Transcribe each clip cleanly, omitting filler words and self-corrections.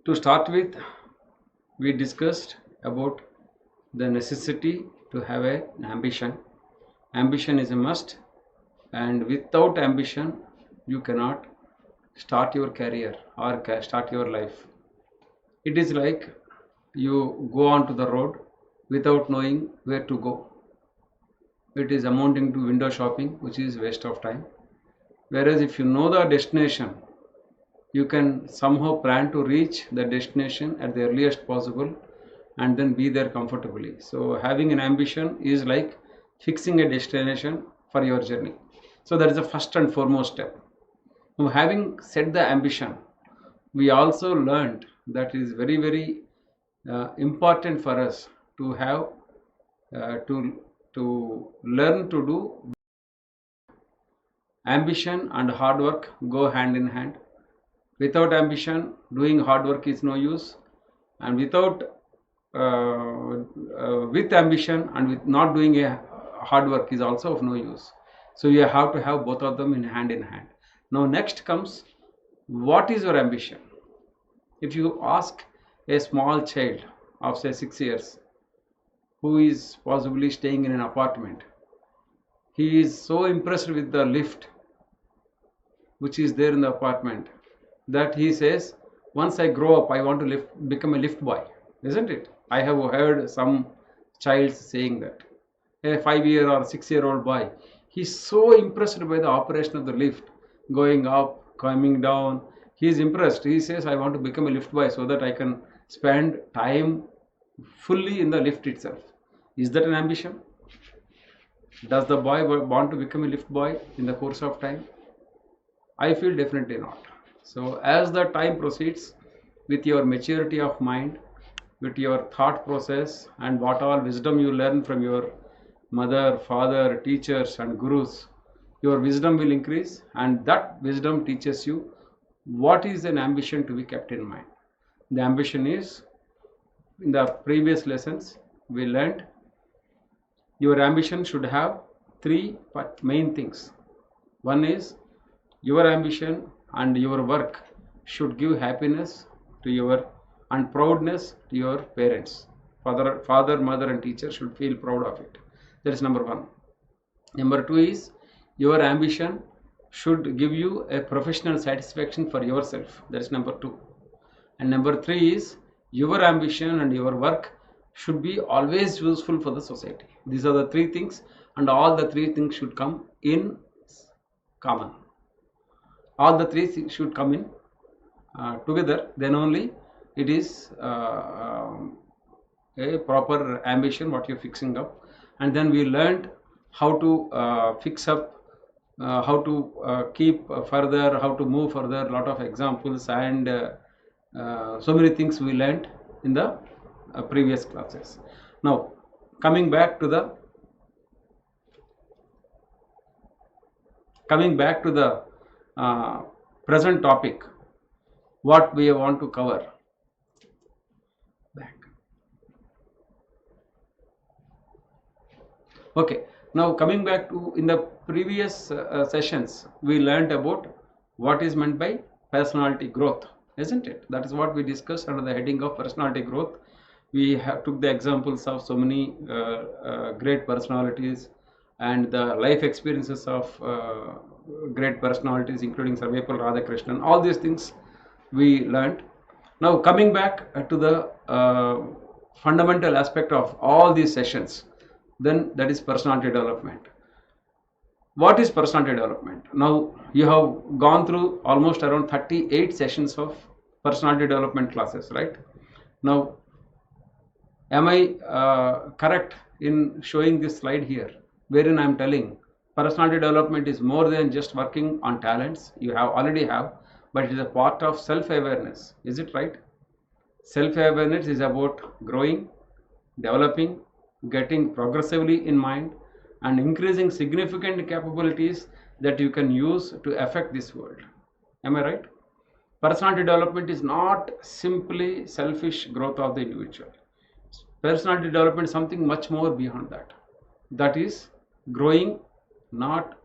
To start with, we discussed about the necessity to have an ambition. Ambition is a must, and without ambition, you cannot start your career or start your life. It is like you go onto the road without knowing where to go. It is amounting to window shopping, which is waste of time. Whereas if you know the destination, you can somehow plan to reach the destination at the earliest possible and then be there comfortably. So having an ambition is like fixing a destination for your journey. So that is the first and foremost step. Now, having set the ambition, we also learned that it is very important for us to have to learn to do. Ambition and hard work go hand in hand. Without ambition, doing hard work is no use, and with ambition and with not doing a hard work is also of no use. So you have to have both of them in hand. Now next comes, what is your ambition? If you ask a small child of say 6 years who is possibly staying in an apartment, he is so impressed with the lift which is there in the apartment that he says, once I grow up I want to become a lift boy, isn't it? I have heard some child saying that. A 5-year or 6-year-old boy, he's so impressed by the operation of the lift, going up, coming down. He is impressed. He says, I want to become a lift boy so that I can spend time fully in the lift itself. Is that an ambition? Does the boy want to become a lift boy in the course of time? I feel definitely not. So as the time proceeds, with your maturity of mind, with your thought process, and what all wisdom you learn from your mother, father, teachers and gurus, your wisdom will increase, and that wisdom teaches you what is an ambition to be kept in mind. The ambition is, in the previous lessons we learned, your ambition should have three main things. One is, your ambition and your work should give happiness to your and proudness to your parents. Father, mother and teacher should feel proud of it. That is number one. Number two is, your ambition should give you a professional satisfaction for yourself. That is number two. And number three is, your ambition and your work should be always useful for the society. These are the three things, and all the three things should come in common. All the three things should come in together, then only it is a proper ambition what you're fixing up. And then we learned how to fix up, how to keep further, how to move further, lot of examples and so many things we learned in the previous classes. Now coming back to the present topic, what we want to cover. Okay, now coming back to, in the previous sessions we learned about what is meant by personality growth, isn't it? That is what we discussed under the heading of personality growth. We took the examples of so many great personalities and the life experiences of great personalities, including Sarvepalli Radhakrishnan. All these things we learned. Now coming back to the fundamental aspect of all these sessions, then that is personality development. What is personality development? Now you have gone through almost around 38 sessions of personality development classes, right? Now am I correct in showing this slide here, wherein I am telling personality development is more than just working on talents you already have, but it is a part of self-awareness. Is it right? Self-awareness is about growing, developing, getting progressively in mind, and increasing significant capabilities that you can use to affect this world. Am I right? Personality development is not simply selfish growth of the individual. Personality development is something much more beyond that. That is growing, not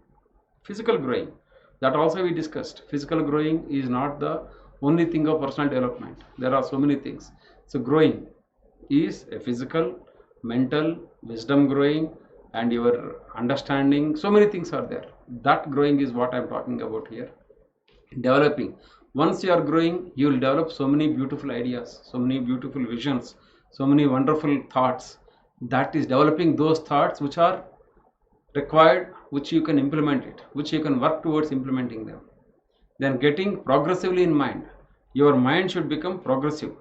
physical growing. That also we discussed. Physical growing is not the only think of personal development. There are so many things. So growing is a physical, mental, wisdom growing, and your understanding. So many things are there. That growing is what I'm talking about here. Developing. Once you are growing, you will develop so many beautiful ideas, so many beautiful visions, so many wonderful thoughts. That is developing those thoughts which are required, which you can implement it, which you can work towards implementing them. Then getting progressively in mind. Your mind should become progressive.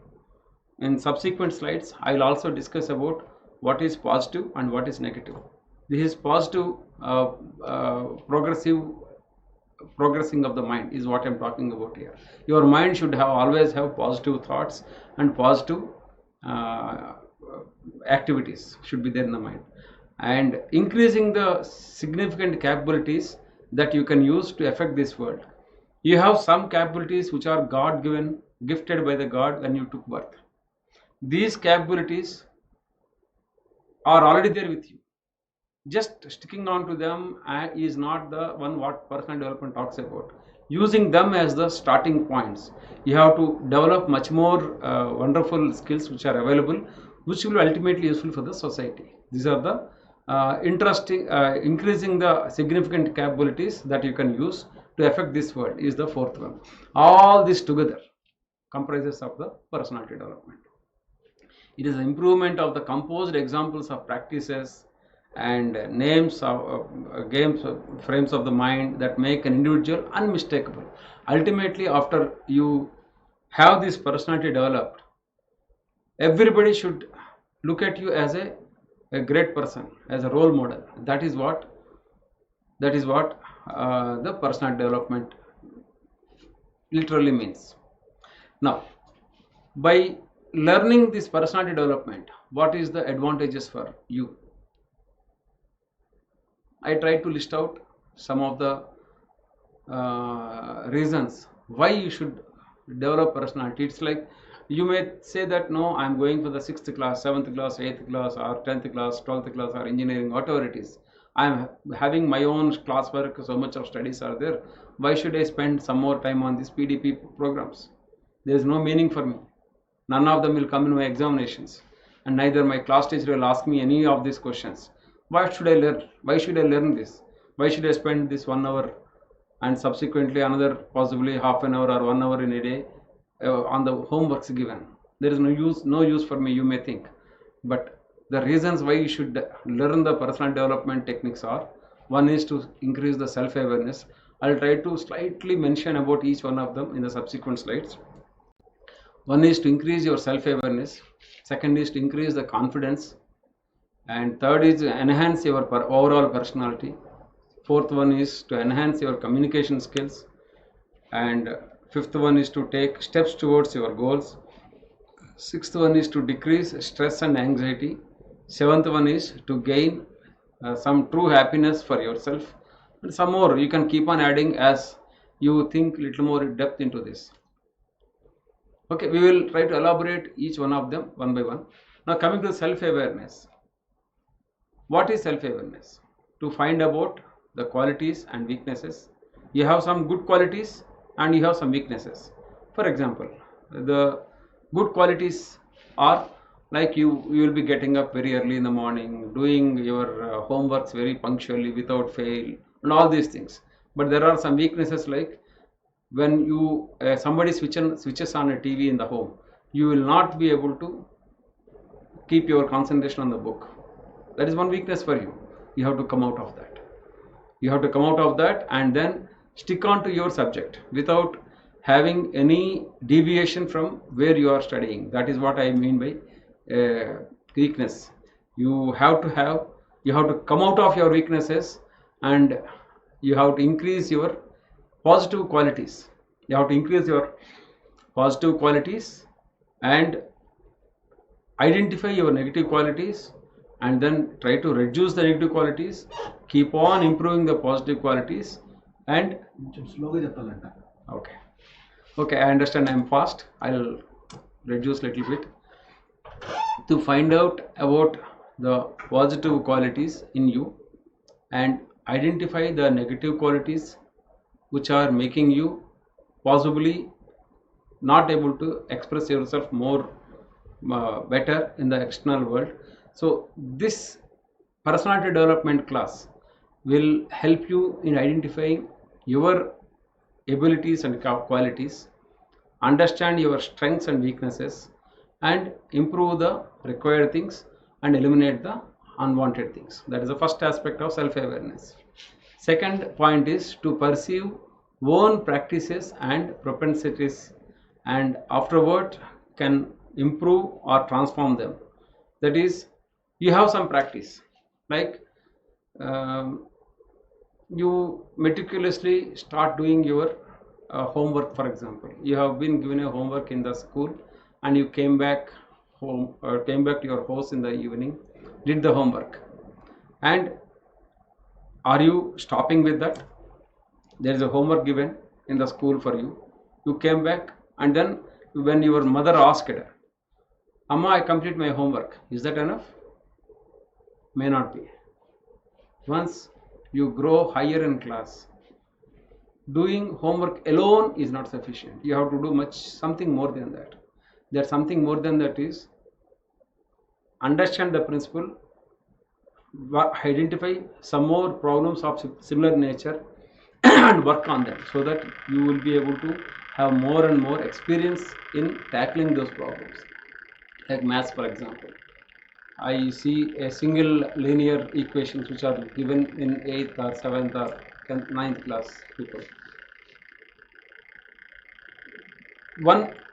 In subsequent slides, I will also discuss about what is positive and what is negative. This is positive, progressing of the mind is what I am talking about here. Your mind should always have positive thoughts and positive activities should be there in the mind, and increasing the significant capabilities that you can use to affect this world. You have some capabilities which are God given, gifted by the God when you took birth. These capabilities are already there with you. Just sticking on to them is not the one what personal development talks about. Using them as the starting points, you have to develop much more wonderful skills which are available, which will be ultimately useful for the society. These are the increasing the significant capabilities that you can use to affect this world is the fourth one. All this together comprises of the personality development. It is the improvement of the composed examples of practices and names of games, frames of the mind that make an individual unmistakable. Ultimately, after you have this personality developed, everybody should look at you as a great person, as a role model. That is what the personality development literally means. Now, by learning this personality development, what is the advantages for you? I tried to list out some of the reasons why you should develop personality. It's like you may say that no, I'm going for the 6th class, 7th class, 8th class, or 10th class, 12th class, or engineering, whatever it is. I'm having my own classwork, so much of studies are there. Why should I spend some more time on these PDP programs? There is no meaning for me. None of them will come in my examinations, and neither my class teacher will ask me any of these questions. Why should I learn? Why should I learn this? Why should I spend this 1 hour and subsequently another possibly half an hour or 1 hour in a day on the homeworks given? There is no use for me, you may think. But the reasons why you should learn the personal development techniques are: one is to increase the self-awareness. I'll try to slightly mention about each one of them in the subsequent slides. One is to increase your self-awareness. Second is to increase the confidence. And third is to enhance your overall personality. Fourth one is to enhance your communication skills. And fifth one is to take steps towards your goals. Sixth one is to decrease stress and anxiety. Seventh one is to gain some true happiness for yourself. And some more you can keep on adding as you think little more depth into this. Okay, we will try to elaborate each one of them one by one. Now coming to self-awareness. What is self-awareness? To find about the qualities and weaknesses. You have some good qualities and you have some weaknesses. For example, the good qualities are like you will be getting up very early in the morning, doing your homeworks very punctually without fail, and all these things. But there are some weaknesses, like when you somebody switches on a TV in the home, you will not be able to keep your concentration on the book. That is one weakness for you. You have to come out of that. You have to come out of that and then stick on to your subject without having any deviation from where you are studying. That is what I mean by weakness. You have to come out of your weaknesses, and you have to increase your positive qualities. You have to increase your positive qualities and identify your negative qualities, and then try to reduce the negative qualities, keep on improving the positive qualities, and okay, I understand I'm fast. I'll reduce little bit to find out about the positive qualities in you and identify the negative qualities which are making you possibly not able to express yourself more better in the external world. So this personality development class will help you in identifying your abilities and qualities, understand your strengths and weaknesses, and improve the required things and eliminate the unwanted things. That is the first aspect of self-awareness. Second point is to perceive own practices and propensities, and afterward can improve or transform them. That is, you have some practice, like um, you meticulously start doing your homework. For example, you have been given a homework in the school and you came back home, or came back to your house in the evening, did the homework, and are you stopping with that? There is a homework given in the school for you, you came back, and then when your mother asked, Amma, I complete my homework, is that enough? May not be. Once you grow higher in class, doing homework alone is not sufficient. You have to do something more than that. There's something more than that is understand the principle, identify some more problems of similar nature and work on them, so that you will be able to have more and more experience in tackling those problems. Like maths, for example, I see a single linear equations which are given in 8th or 7th or 9th class people.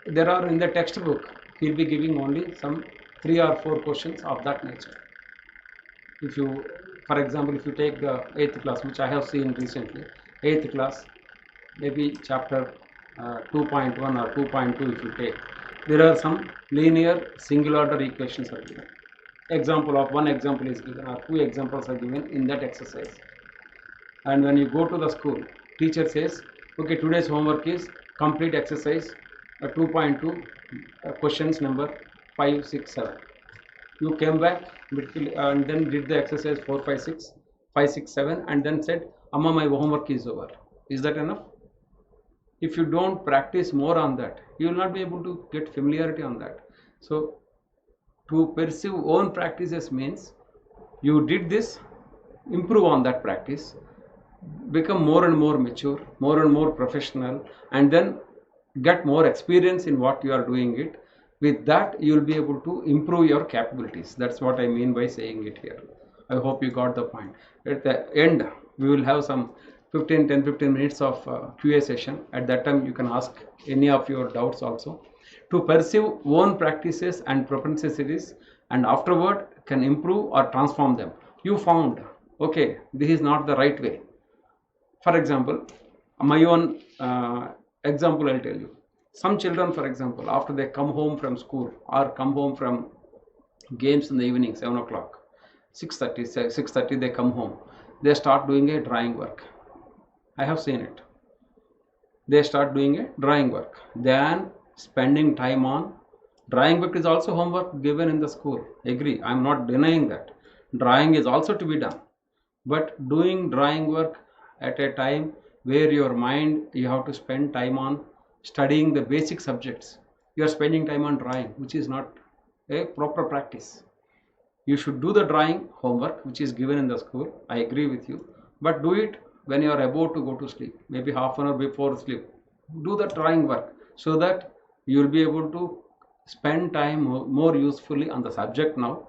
There are in the textbook, he'll be giving only some 3 or 4 questions of that nature. If you, for example, if you take the 8th class, which I have seen recently, 8th class, maybe chapter 2.1 or 2.2, if you take, there are some linear single order equations are given. Example of one example is given, or 2 examples are given in that exercise. And when you go to the school, teacher says, okay, today's homework is complete exercise 2.2, questions number 5, 6, 7. You came back and then did the exercise 4, 5, 6, 5, 6, 7, and then said, Amma, my homework is over. Is that enough? If you don't practice more on that, you will not be able to get familiarity on that. So to pursue own practices means you did this, improve on that practice, become more and more mature, more and more professional, and then get more experience in what you are doing it. With that, you will be able to improve your capabilities. That's what I mean by saying it here. I hope you got the point. At the end, we will have some 15 minutes of QA session. At that time, you can ask any of your doubts also. To pursue own practices and propensities, and afterward can improve or transform them. You found, okay, this is not the right way. For example, my own example I'll tell you. Some children, for example, after they come home from school or come home from games in the evening, 7 o'clock, 6:30 they come home, they start doing a drawing work. I have seen it. They start doing a drawing work. Then spending time on drawing work is also homework given in the school. Agree, I am not denying that. Drawing is also to be done. But doing drawing work at a time where your mind, you have to spend time on studying the basic subjects, you are spending time on drawing, which is not a proper practice. You should do the drawing homework which is given in the school, I agree with you, but do it when you are about to go to sleep, maybe half an hour before sleep. Do the drawing work so that you will be able to spend time more usefully on the subject now.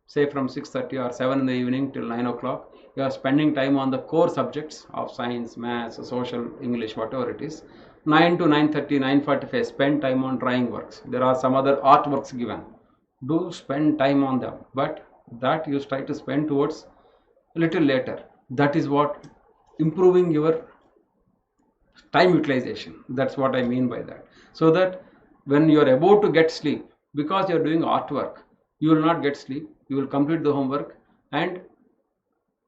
Say from 6:30 or 7 in the evening till 9 o'clock, you are spending time on the core subjects of science, maths, social, English, whatever it is. 9 to 9:30, 9:45, spend time on drawing works. There are some other artworks given. Do spend time on them, but that you try to spend towards a little later. That is what improving your time utilization. That's what I mean by that. So that when you are about to get sleep, because you are doing artwork, you will not get sleep. You will complete the homework, and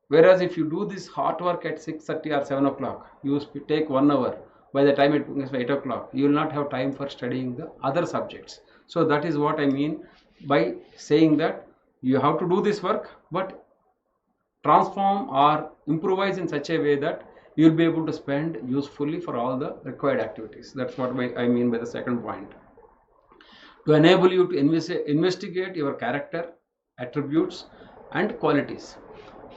whereas if you do this hard work at 6:30 or 7 o'clock, you take 1 hour. By the time it becomes 8 o'clock, you will not have time for studying the other subjects. So that is what I mean by saying that you have to do this work, but transform or improvise in such a way that you will be able to spend usefully for all the required activities. That's what I mean by the second point. To enable you to investigate your character, attributes, and qualities.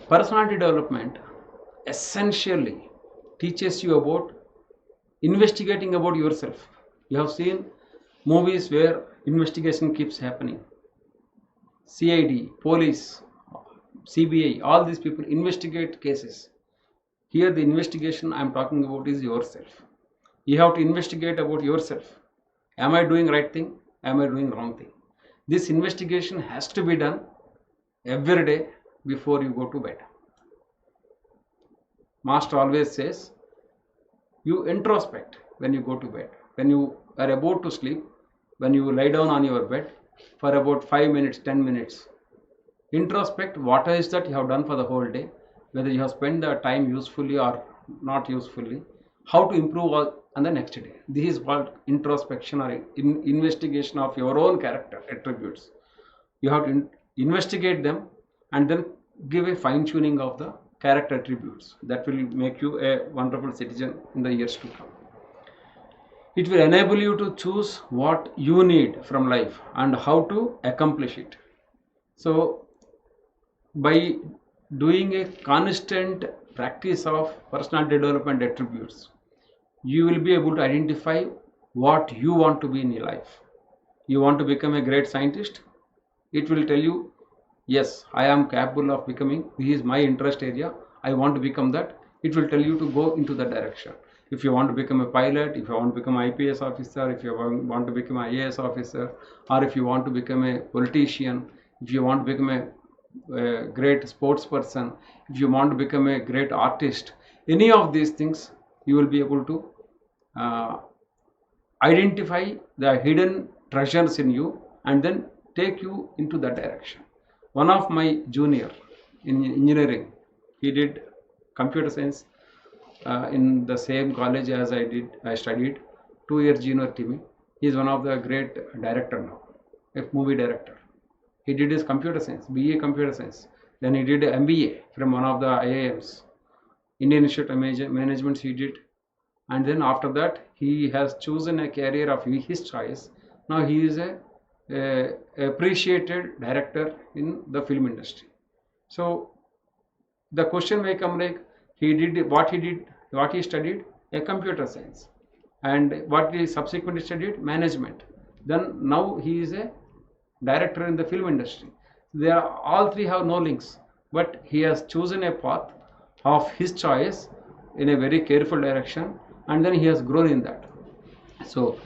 Personality development essentially teaches you about investigating about yourself. You have seen movies where investigation keeps happening. CID, police, CBI, all these people investigate cases. Here the investigation I am talking about is yourself. You have to investigate about yourself. Am I doing right thing? Am I doing wrong thing? This investigation has to be done every day before you go to bed. Master always says, you introspect when you go to bed. When you are about to sleep, when you lie down on your bed for about 5 minutes, 10 minutes, introspect what is that you have done for the whole day, whether you have spent the time usefully or not usefully, how to improve on the next day. This is called introspection or investigation of your own character attributes. You have to investigate them and then give a fine tuning of the character attributes that will make you a wonderful citizen in the years to come. It will enable you to choose what you need from life and how to accomplish it. So by doing a constant practice of personality development attributes, you will be able to identify what you want to be in your life. You want to become a great scientist? It will tell you, yes, I am capable of becoming, this is my interest area, I want to become that. It will tell you to go into that direction. If you want to become a pilot, if you want to become an IPS officer, if you want to become an IAS officer, or if you want to become a politician, if you want to become a great sports person, if you want to become a great artist, any of these things, you will be able to identify the hidden treasures in you and then take you into that direction. One of my junior in engineering, he did computer science in the same college as I studied, 2 years junior to me. He is one of the great director now, a movie director. He did his computer science, BA computer science. Then he did MBA from one of the IIMs, Indian Institute of Management he did. And then after that, he has chosen a career of his choice. Now he is a appreciated director in the film industry. So the question may come like, what he studied, a computer science, and what he subsequently studied, management. Then now he is a director in the film industry. They are all three have no links, but he has chosen a path of his choice in a very careful direction, and then he has grown in that. So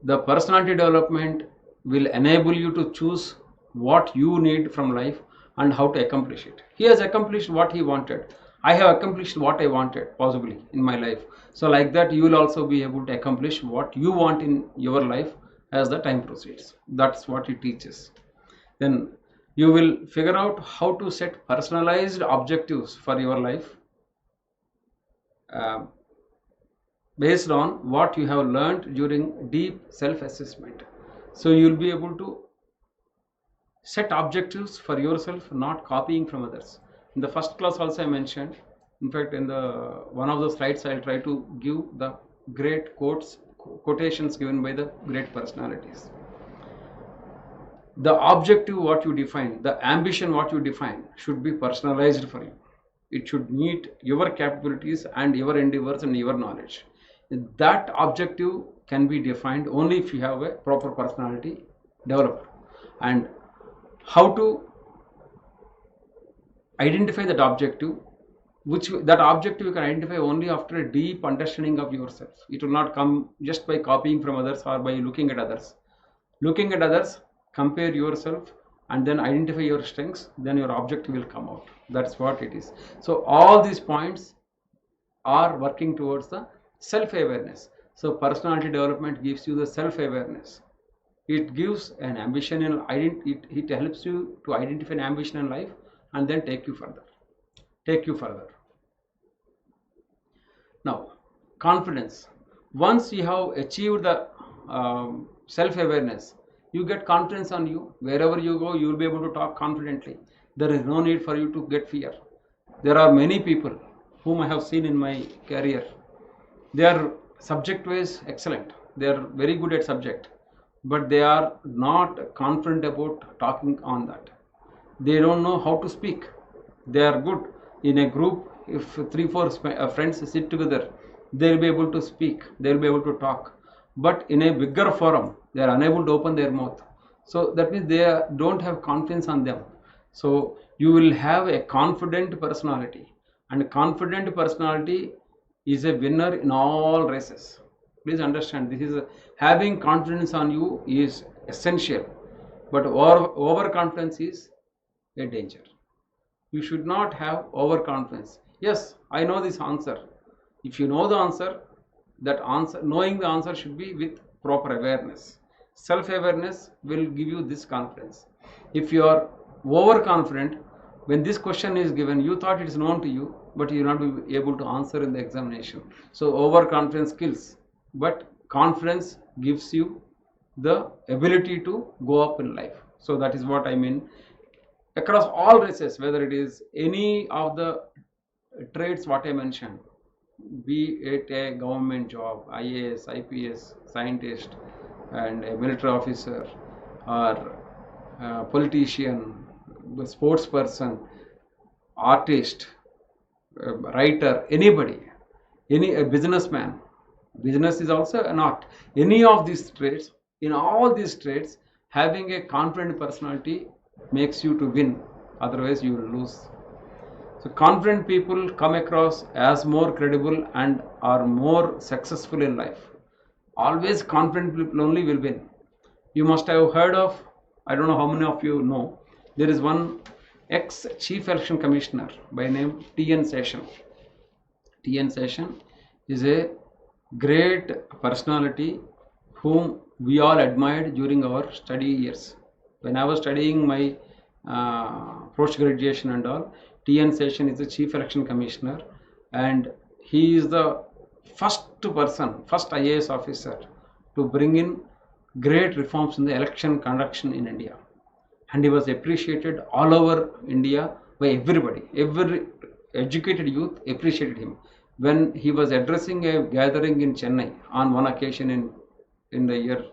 the personality development will enable you to choose what you need from life and how to accomplish it. He has accomplished what he wanted. I have accomplished what I wanted possibly in my life. So like that, you will also be able to accomplish what you want in your life as the time proceeds. That's what it teaches. Then you will figure out how to set personalized objectives for your life based on what you have learned during deep self-assessment. So you will be able to set objectives for yourself, not copying from others. In the first class also I mentioned, in fact in the one of the slides I'll try to give the great quotations given by the great personalities. The objective what you define, the ambition what you define should be personalized for you. It should meet your capabilities and your endeavors and your knowledge. That objective can be defined only if you have a proper personality developed. And how to identify that objective, that objective you can identify only after a deep understanding of yourself. It will not come just by copying from others or by looking at others. Looking at others, compare yourself and then identify your strengths, then your objective will come out. That's what it is. So all these points are working towards the self-awareness. So personality development gives you the self-awareness. It gives an ambition in it helps you to identify an ambition in life and then take you further. Now confidence. Once you have achieved the self-awareness, you get confidence on you. Wherever you go, you will be able to talk confidently. There is no need for you to get fear. There are many people whom I have seen in my career, they are subject wise excellent. They are very good at subject, but they are not confident about talking on that. They don't know how to speak. They are good in a group. If 3 4 friends sit together, they'll be able to speak, they'll be able to talk, but in a bigger forum they are unable to open their mouth. So that means they don't have confidence on them. So you will have a confident personality, and confident personality is a winner in all races. Please understand, this is having confidence on you is essential, but overconfidence is a danger. You should not have overconfidence. Yes, I know this answer. If you know the answer, that answer, knowing the answer should be with proper awareness. Self-awareness will give you this confidence. If you are overconfident, when this question is given, you thought it is known to you, but you will not be able to answer in the examination. So overconfidence kills, but confidence gives you the ability to go up in life. So that is what I mean. Across all races, whether it is any of the traits what I mentioned, be it a government job, IAS, IPS, scientist, and a military officer, or a politician, a sports person, artist, writer, anybody, a businessman. Business is also an art. Any of these traits, in all these traits, having a confident personality makes you to win. Otherwise, you will lose. So confident people come across as more credible and are more successful in life. Always confident people only will win. You must have heard of, I don't know how many of you know, there is one ex-chief election commissioner by name T.N. Seshan. T.N. Seshan is a great personality whom we all admired during our study years. When I was studying my post-graduation and all, T.N. Seshan is the chief election commissioner, and he is the first IAS officer to bring in great reforms in the election conduction in India. And he was appreciated all over India by everybody. Every educated youth appreciated him. When he was addressing a gathering in Chennai on one occasion in the year,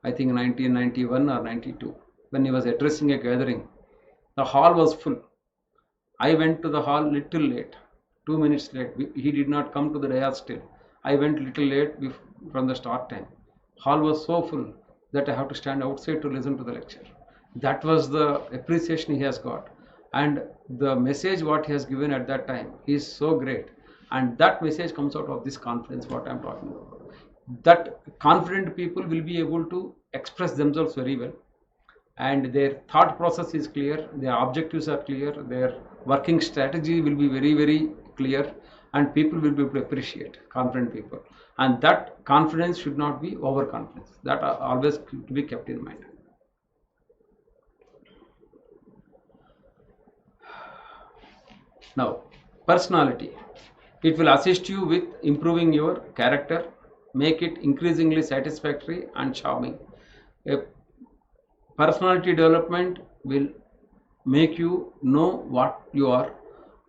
I think 1991 or 92, when he was addressing a gathering, the hall was full. I went to the hall little late, 2 minutes late. He did not come to the dais still. I went little late from the start time. Hall was so full that I have to stand outside to listen to the lecture. That was the appreciation he has got, and the message what he has given at that time is so great, and that message comes out of this confidence what I am talking about. That confident people will be able to express themselves very well, and their thought process is clear, their objectives are clear, their working strategy will be very, very clear, and people will be able to appreciate confident people. And that confidence should not be overconfidence. That always to be kept in mind. Now, personality. It will assist you with improving your character, make it increasingly satisfactory and charming. A personality development will make you know what you are,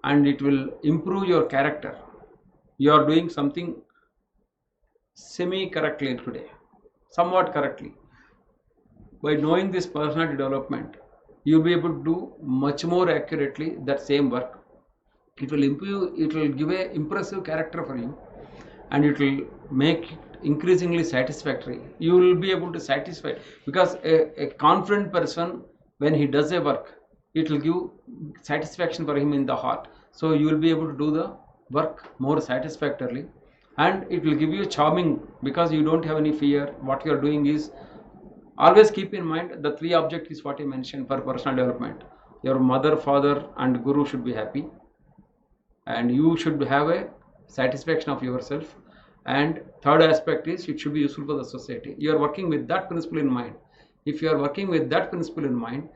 and it will improve your character. You are doing something semi-correctly today, somewhat correctly. By knowing this personality development, you will be able to do much more accurately that same work. It will improve, it will give a impressive character for you, and it will make it increasingly satisfactory. You will be able to satisfy, because a confident person, when he does a work, it will give satisfaction for him in the heart. So you will be able to do the work more satisfactorily, and it will give you charming, because you don't have any fear. What you are doing is, always keep in mind the 3 objectives what I mentioned for personal development. Your mother, father and guru should be happy, and you should have a satisfaction of yourself, and third aspect is it should be useful for the society. You are working with that principle in mind. If you are working with that principle in mind,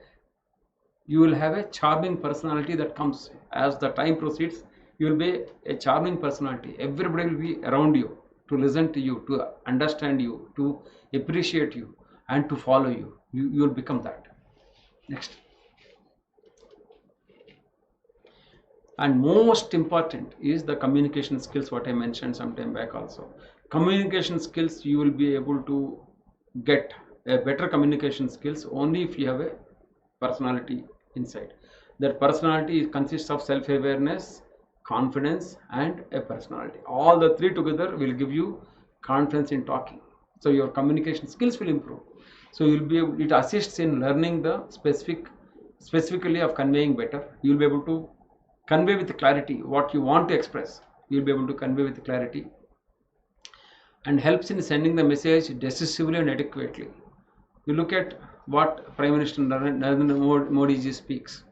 you will have a charming personality that comes as the time proceeds. You will be a charming personality. Everybody will be around you to listen to you, to understand you, to appreciate you, and to follow you. You will become that. Next. And most important is the communication skills, what I mentioned some time back also. Communication skills, you will be able to get a better communication skills only if you have a personality inside. That personality consists of self-awareness, confidence, and a personality. All the three together will give you confidence in talking. So your communication skills will improve. So you'll be able, it assists in learning the specifically of conveying better. You'll be able to convey with clarity what you want to express. You'll be able to convey with clarity, and helps in sending the message decisively and adequately. You look at what Prime Minister Narendra Modi ji speaks.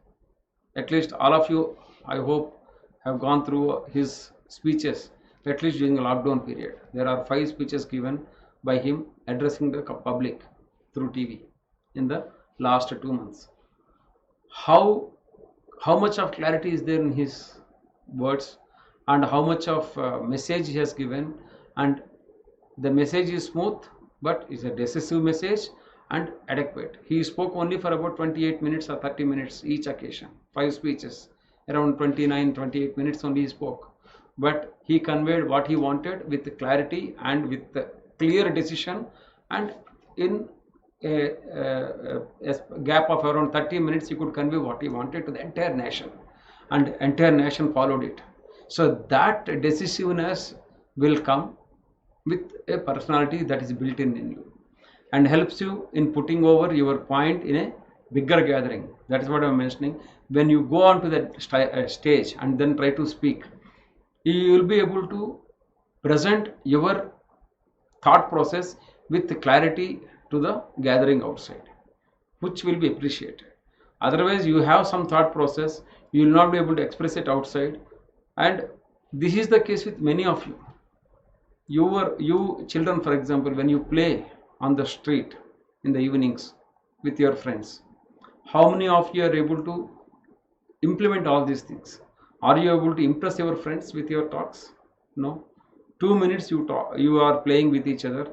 At least all of you, I hope, have gone through his speeches, at least during the lockdown period. There are 5 speeches given by him addressing the public through TV in the last 2 months. How much of clarity is there in his words, and how much of message he has given, and the message is smooth, but it's a decisive message and adequate. He spoke only for about 28 minutes or 30 minutes each occasion. 5 speeches, around 29-28 minutes only he spoke, but he conveyed what he wanted with clarity and with the clear decision, and in a gap of around 30 minutes he could convey what he wanted to the entire nation, and entire nation followed it. So that decisiveness will come with a personality that is built in you, and helps you in putting over your point in a bigger gathering. That is what I am mentioning. When you go on to that stage and then try to speak, you will be able to present your thought process with clarity to the gathering outside, which will be appreciated. Otherwise, you have some thought process, you will not be able to express it outside, and this is the case with many of you. You children, for example, when you play on the street in the evenings with your friends, how many of you are able to implement all these things? Are you able to impress your friends with your talks? No. 2 minutes you are playing with each other,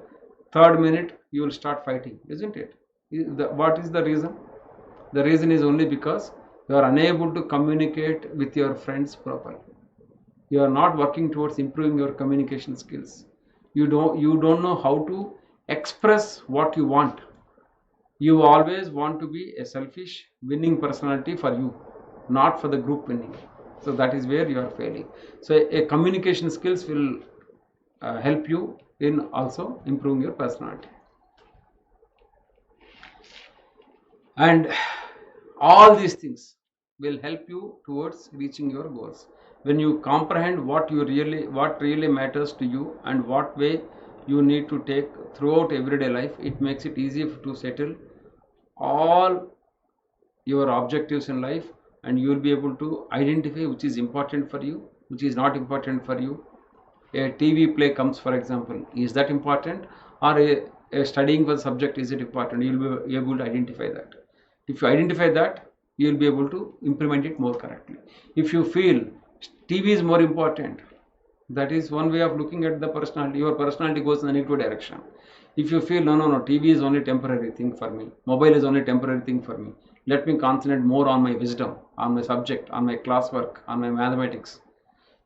3rd minute you will start fighting, isn't it? What is the reason? The reason is only because you are unable to communicate with your friends properly. You are not working towards improving your communication skills. You don't know how to express what you want. You always want to be a selfish winning personality for you, not for the group winning. So that is where you are failing. So a communication skills will help you in also improving your personality. And all these things will help you towards reaching your goals. When you comprehend what really matters to you and what way you need to take throughout everyday life, it makes it easy to settle all your objectives in life, and you will be able to identify which is important for you, which is not important for you. A TV play comes, for example, is that important, or a studying for the subject, is it important? You will be able to identify that. If you identify that, you will be able to implement it more correctly. If you feel TV is more important, that is one way of looking at the personality. Your personality goes in a negative direction. If you feel no, TV is only temporary thing for me, mobile is only temporary thing for me, let me concentrate more on my wisdom, on my subject, on my classwork, on my mathematics.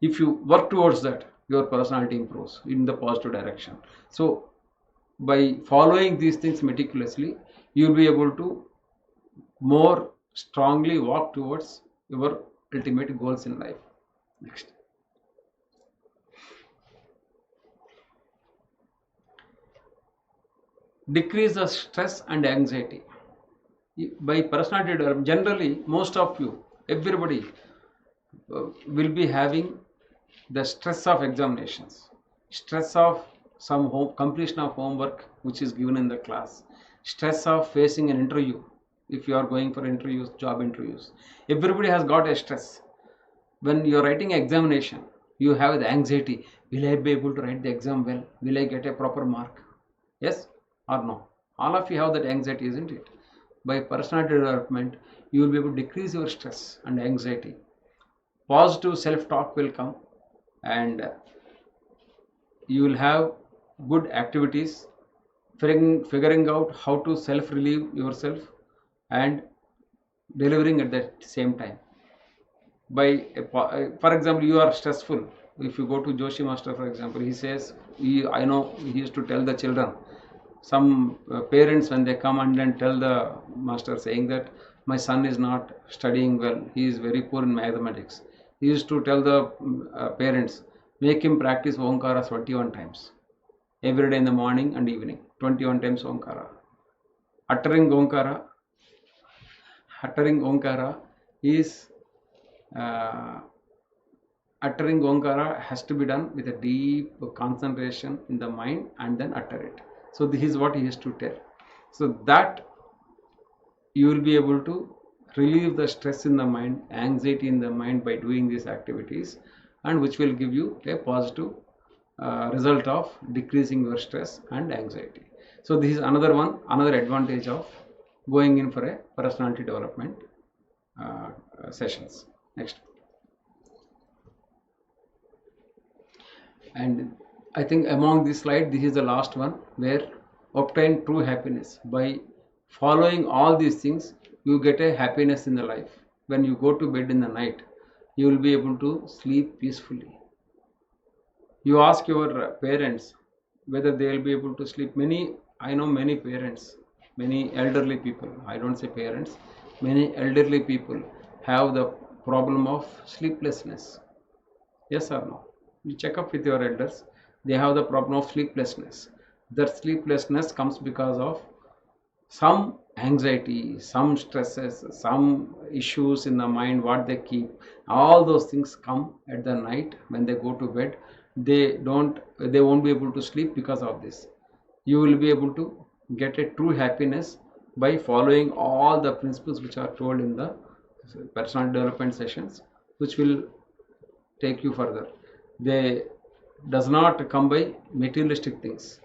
If you work towards that, your personality improves in the positive direction. So by following these things meticulously, you will be able to more strongly walk towards your ultimate goals in life. Next. Decrease the stress and anxiety. By personality development, generally most of you, everybody will be having the stress of examinations, stress of some completion of homework which is given in the class, stress of facing an interview. If you are going for interviews, job interviews, everybody has got a stress. When you are writing examination, you have the anxiety, will I be able to write the exam well, will I get a proper mark, yes or no? All of you have that anxiety, isn't it? By personality development, you will be able to decrease your stress and anxiety. Positive self-talk will come, and you will have good activities, figuring out how to self-relieve yourself and delivering at the same time. for example, you are stressful. If you go to Joshi Master, for example, he says, I know he used to tell the children, some parents when they come and then tell the master saying that my son is not studying well, he is very poor in mathematics. He used to tell the parents, make him practice Omkara 21 times every day in the morning and evening, 21 times Omkara. Uttering Omkara is uttering Omkara has to be done with a deep concentration in the mind and then utter it. So this is what he has to tell. So that you will be able to relieve the stress in the mind, anxiety in the mind by doing these activities, and which will give you a positive result of decreasing your stress and anxiety. So this is another advantage of going in for a personality development sessions. Next. And I think among this slide, this is the last one, where obtain true happiness. By following all these things, you get a happiness in the life. When you go to bed in the night, you will be able to sleep peacefully. You ask your parents whether they will be able to sleep. I know many parents, many elderly people, I don't say parents, many elderly people have the problem of sleeplessness. Yes or no? You check up with your elders, they have the problem of sleeplessness. That sleeplessness comes because of some anxiety, some stresses, some issues in the mind, what they keep. All those things come at the night when they go to bed. They won't be able to sleep because of this. You will be able to get a true happiness by following all the principles which are told in the personal development sessions, which will take you further. They does not come by materialistic things.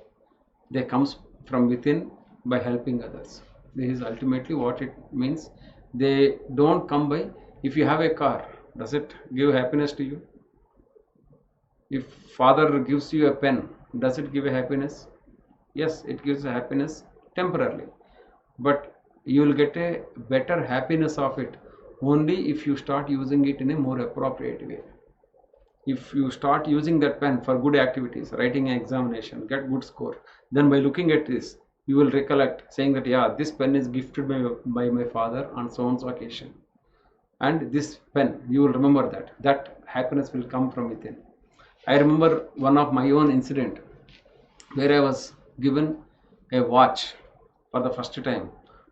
They comes from within by helping others. This is ultimately what it means. They don't come by, if you have a car, does it give happiness to you? If father gives you a pen, does it give a happiness? Yes, it gives a happiness temporarily, but you will get a better happiness of it only if you start using it in a more appropriate way. If you start using that pen for good activities, writing an examination, get good score, then by looking at this, you will recollect saying that, yeah, this pen is gifted by my father on so and so occasion. And this pen, you will remember that happiness will come from within. I remember one of my own incident where I was given a watch for the first time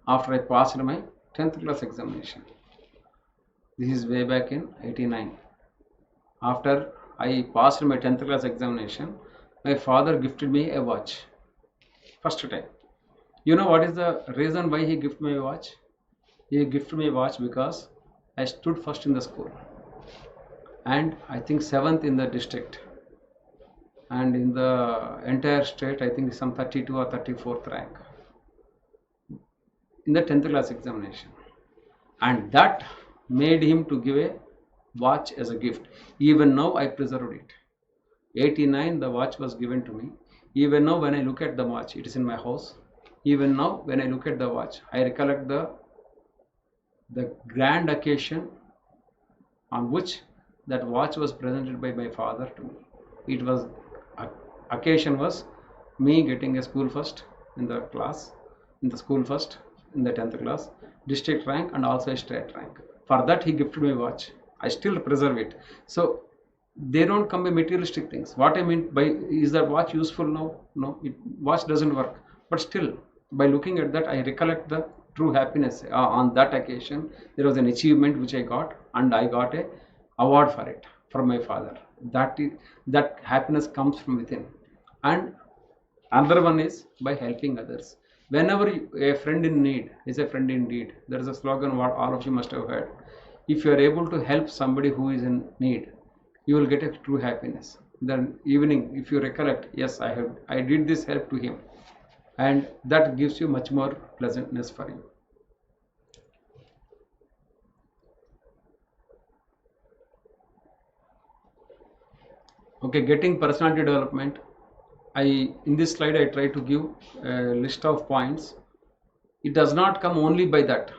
after I passed my 10th class examination. This is way back in 89. After I passed my 10th class examination, my father gifted me a watch. First time. You know what is the reason why he gifted me a watch? He gifted me a watch because I stood first in the school, and I think 7th in the district, and in the entire state I think some 32 or 34th rank in the 10th class examination. And that made him to give a watch as a gift. Even now I preserved it. 89 the watch was given to me. Even now when I look at the watch, it is in my house. Even now when I look at the watch, I recollect the grand occasion on which that watch was presented by my father to me. It was, occasion was me getting a school first in the class, in the school first in the 10th class, district rank, and also a state rank. For that he gifted me a watch. I still preserve it. So they don't come by materialistic things. What I mean by, is that watch useful? No, watch doesn't work. But still, by looking at that, I recollect the true happiness. On that occasion, there was an achievement which I got, and I got a award for it from my father. That happiness comes from within. And another one is by helping others. Whenever a friend in need is a friend indeed. There is a slogan what all of you must have heard. If you are able to help somebody who is in need, you will get a true happiness. Then evening, if you recollect, yes, I did this help to him, and that gives you much more pleasantness for you. Okay, getting personality development. In this slide I try to give a list of points. It does not come only by that.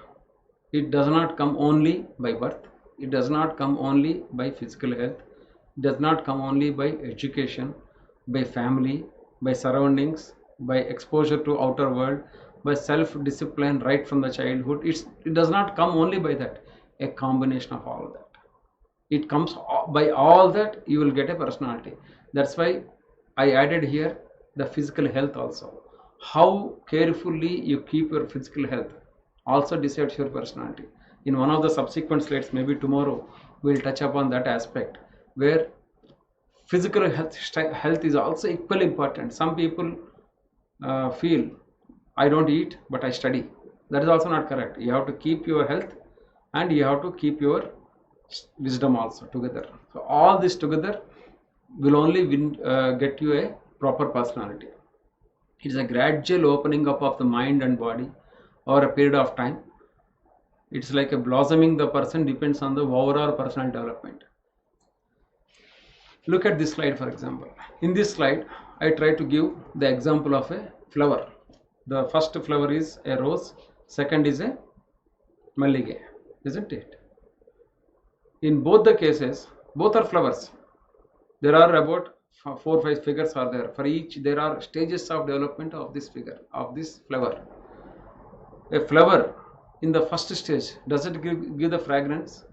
It does not come only by birth. it does not come only by physical health, it does not come only by education, by family, by surroundings, by exposure to outer world, by self discipline right from the childhood. It does not come only by that. A combination of all that, it comes by all that you will get a personality. That's why I added here the physical health also. How carefully you keep your physical health also decides your personality. In one of the subsequent slides, maybe tomorrow, we'll touch upon that aspect, where physical health is also equally important. Some people feel, I don't eat but I study. That is also not correct. You have to keep your health and you have to keep your wisdom also together. So all this together will only get you a proper personality. It is a gradual opening up of the mind and body over a period of time. It's like a blossoming the person, depends on the overall personal development. Look at this slide, for example. In this slide, I try to give the example of a flower. The first flower is a rose, second is a mallige, isn't it? In both the cases, both are flowers. There are about 4 or 5 figures are there. For each, there are stages of development of this figure, of this flower. A flower in the first stage, does it give the fragrance?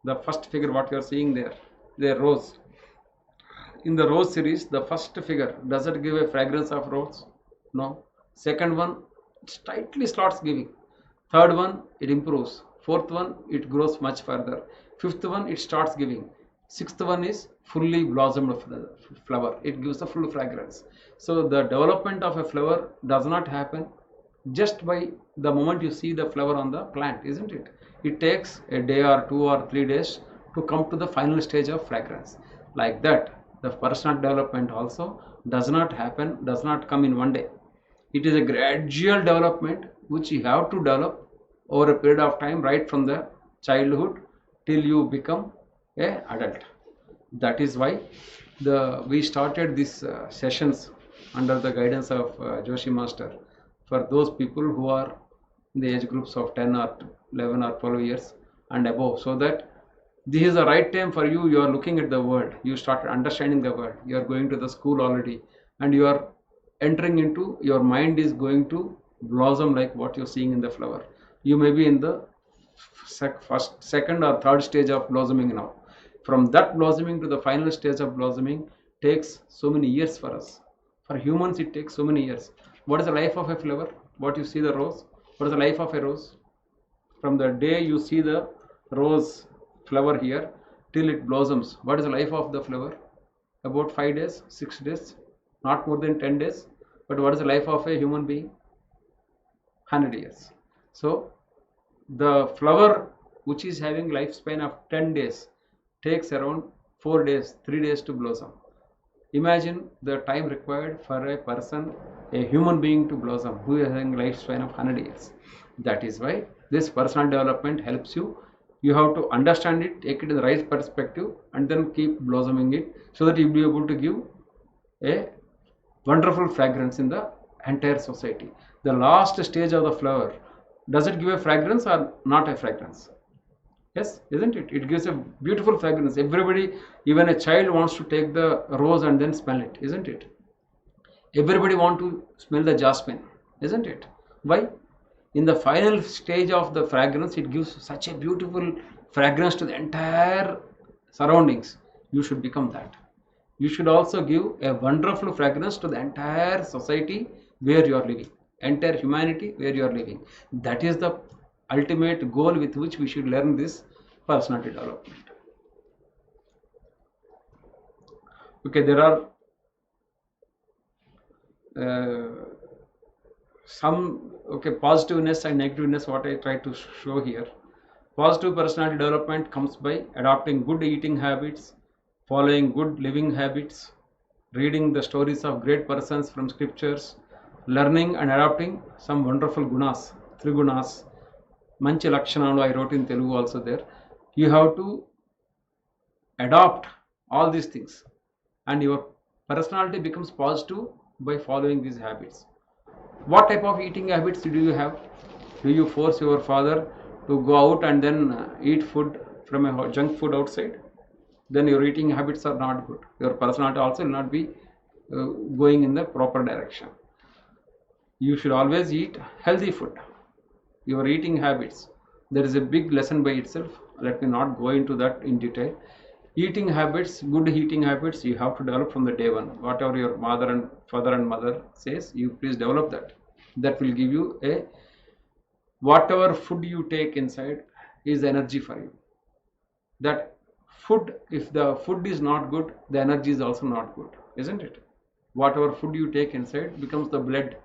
The first figure, what you are seeing there, the rose. In the rose series, the first figure, does it give a fragrance of rose? No. Second one, it slightly starts giving. Third one, it improves. Fourth one, it grows much further. Fifth one, it starts giving. Sixth one is fully blossomed flower. It gives a full fragrance. So the development of a flower does not happen just by the moment you see the flower on the plant, isn't it? It takes a day or 2 or 3 days to come to the final stage of fragrance. Like that, the personal development also does not happen, does not come in one day. It is a gradual development which you have to develop over a period of time, right from the childhood till you become a adult. That is why we started these sessions under the guidance of Joshi Master for those people who are in the age groups of 10 or 11 or 12 years and above, so that this is the right time for you. You are looking at the world, you start understanding the world, you are going to the school already, and you are entering into, your mind is going to blossom like what you're seeing in the flower. You may be in the second or third stage of blossoming now. From that blossoming to the final stage of blossoming takes so many years for us. For humans, it takes so many years. What is the life of a flower? What you see the rose? What is the life of a rose? From the day you see the rose flower here till it blossoms, what is the life of the flower? About 5 days, 6 days, not more than 10 days. But what is the life of a human being? 100 years. So the flower which is having lifespan of 10 days takes around 4 days, 3 days to blossom. Imagine the time required for a person, a human being, to blossom who is having lifespan of 100 years. That is why this personal development helps you. You have to understand it, take it in the right perspective, and then keep blossoming it, so that you will be able to give a wonderful fragrance in the entire society. The last stage of the flower, does it give a fragrance or not a fragrance? Yes, isn't it? It gives a beautiful fragrance. Everybody, even a child, wants to take the rose and then smell it, isn't it? Everybody wants to smell the jasmine, isn't it? Why? In the final stage of the fragrance, it gives such a beautiful fragrance to the entire surroundings. You should become that. You should also give a wonderful fragrance to the entire society where you are living, entire humanity where you are living. That is the ultimate goal with which we should learn this personality development. Okay, there are some positiveness and negativeness what I try to show here. Positive personality development comes by adopting good eating habits, following good living habits, reading the stories of great persons from scriptures, learning and adopting some wonderful gunas, trigunas, manchi lakshanalu, I wrote in Telugu also there. You have to adopt all these things, and your personality becomes positive by following these habits. What type of eating habits do you have? Do you force your father to go out and then eat food from a junk food outside, then your eating habits are not good. Your personality also will not be going in the proper direction. You should always eat healthy food. Your eating habits, there is a big lesson by itself. Let me not go into that in detail. Eating habits, good eating habits, you have to develop from the day one. Whatever your father and mother says, you please develop that. That will give you a, whatever food you take inside is energy for you. That food, if the food is not good, the energy is also not good, isn't it? Whatever food you take inside becomes the blood.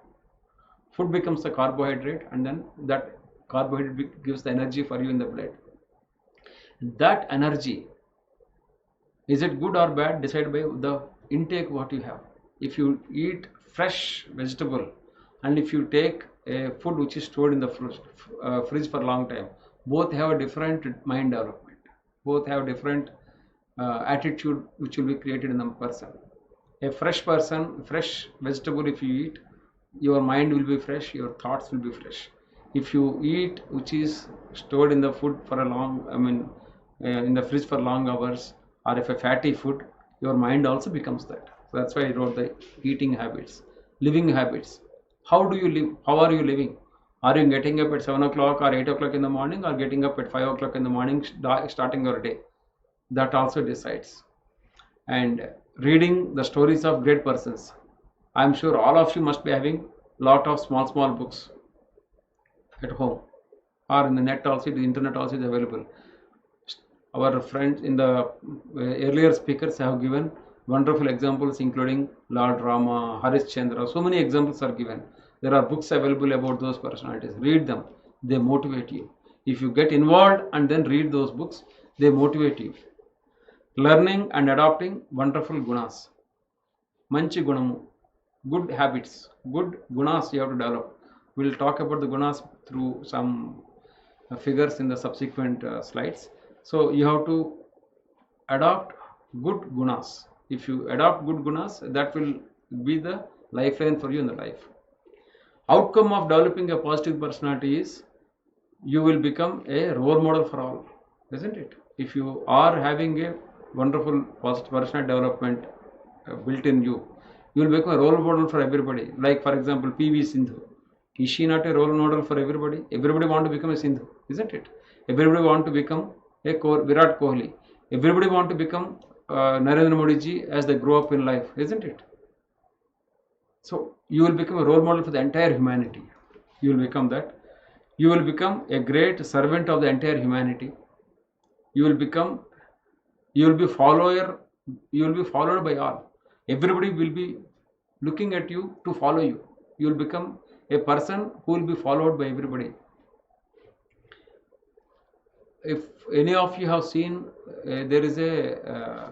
Food becomes the carbohydrate, and then that carbohydrate gives the energy for you in the blood. That energy, is it good or bad, decided by the intake what you have. If you eat fresh vegetable and if you take a food which is stored in the fridge for a long time, both have a different mind development. Both have different attitude which will be created in the person. A fresh person, fresh vegetable, if you eat, your mind will be fresh, your thoughts will be fresh. If you eat which is stored in the food for a long, in the fridge for long hours, or if a fatty food, your mind also becomes that. So that's why I wrote the eating habits, living habits. How do you live? How are you living? Are you getting up at 7 o'clock or 8 o'clock in the morning, or getting up at 5 o'clock in the morning, starting your day? That also decides. And reading the stories of great persons. I'm sure all of you must be having lot of small books at home, or in the net also, the internet also is available. Our friends in the earlier speakers have given wonderful examples, including Lord Rama, Harishchandra. So many examples are given. There are books available about those personalities. Read them. They motivate you. If you get involved and then read those books, they motivate you. Learning and adopting wonderful gunas. Manchi gunamu. Good habits. Good gunas you have to develop. We'll talk about the gunas through some figures in the subsequent slides. So you have to adopt good gunas. If you adopt good gunas, that will be the lifeline for you in the life. Outcome of developing a positive personality is you will become a role model for all, isn't it? If you are having a wonderful positive personal development built in you, you will become a role model for everybody. Like for example, PV Sindhu. Is she not a role model for everybody? Everybody want to become a Sindhu, isn't it? Everybody want to become a Virat Kohli. Everybody want to become Narendra Modi ji as they grow up in life, isn't it? So you will become a role model for the entire humanity. You will become that. You will become a great servant of the entire humanity. You will be follower. You will be followed by all. Everybody will be looking at you to follow you. You will become a person who will be followed by everybody. If any of you have seen, there is a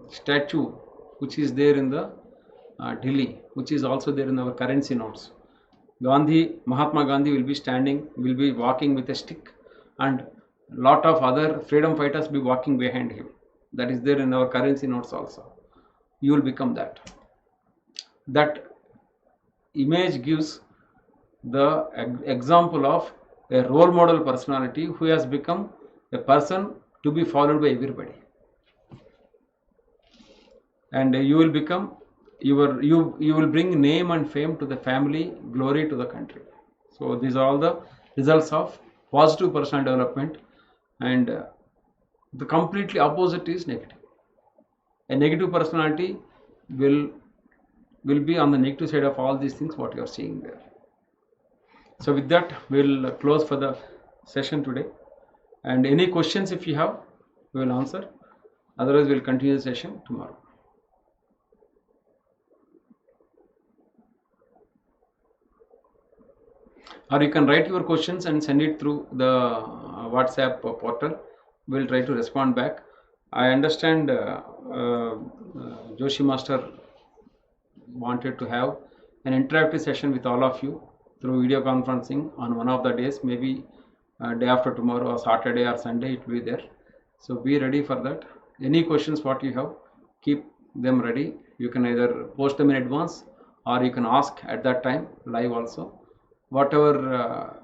statue which is there in the Delhi, which is also there in our currency notes. Mahatma Gandhi will be standing, will be walking with a stick, and lot of other freedom fighters will be walking behind him. That is there in our currency notes also. You will become that. That image gives the example of a role model personality who has become a person to be followed by everybody. And you will become you will bring name and fame to the family, glory to the country. So these are all the results of positive personal development. And the completely opposite is negative. A negative personality will be on the negative side of all these things what you are seeing there. So with that, we'll close for the session today. And any questions if you have, we will answer. Otherwise, we'll continue the session tomorrow. Or you can write your questions and send it through the WhatsApp portal. We'll try to respond back. I understand Joshi Master wanted to have an interactive session with all of you through video conferencing on one of the days, maybe day after tomorrow or Saturday or Sunday it will be there. So be ready for that. Any questions what you have, keep them ready. You can either post them in advance or you can ask at that time live also. Whatever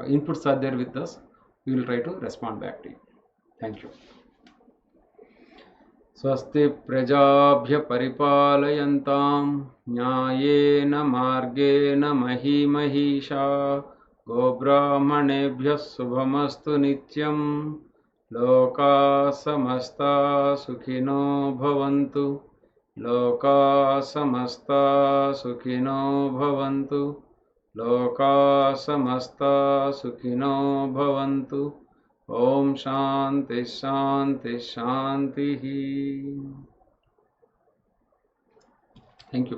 inputs are there with us, We will try to respond back to you. Thank you. स्वस्ति प्रजाभ्य परिपालयन्तां न्यायेन मार्गेण मही महिषा गोब्राह्मणेभ्यः शुभमस्तु नित्यं लोकाः समस्ताः सुखिनो भवन्तु लोकाः समस्ताः सुखिनो भवन्तु लोकाः समस्ताः सुखिनो भवन्तु ओम शांति शांति शांति। Thank you.